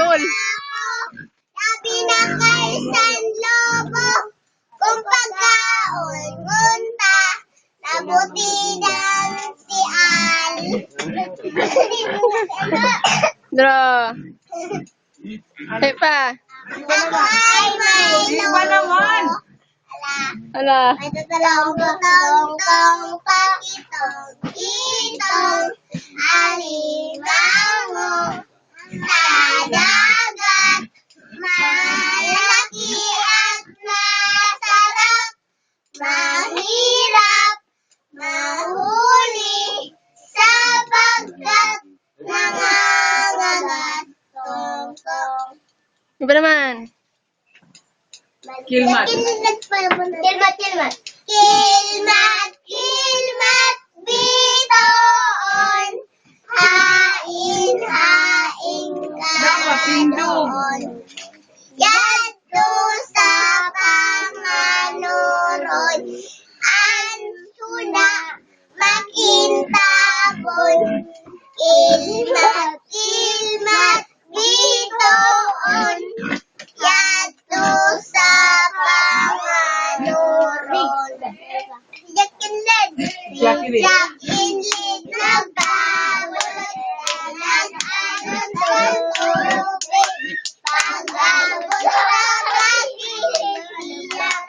School. Sabi na kay San Lobo, kung pagkaon ngunta, nabuti ng si Al. Draw. Ay pa. Ako ay may lobo. Ala. May tatalong-tong pakitong-itong alimango sa dagat. Malaki at masarap, mahirap mahuli sapagkat nangangagat. Tong-tong. Iba naman. Kilmat. Kilmat. Kilmat, bitoon. Hain Dapat tindog. kaon. Yadto sa panganuroy. Ansuna, makintabon. Kilmat, bitoon. Yadto sa panganuroy. Jakinlid. Jakinlid. Jakinlid na bawat anak-anak ng tubig. Pagabot sa pag-iiyak,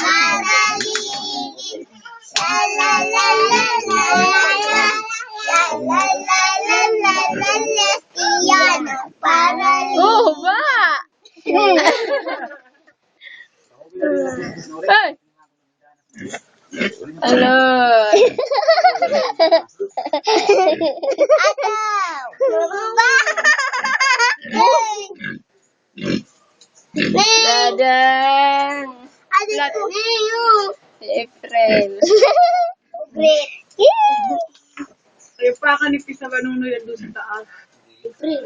maraligid. Shalalalalala, shalalalalala, siya nagparaligid. Oh, ba? Ay. Hello. Dadang. April. Great. Ay, pa ka ni Pisa Banunoy yan doon sa taas. April.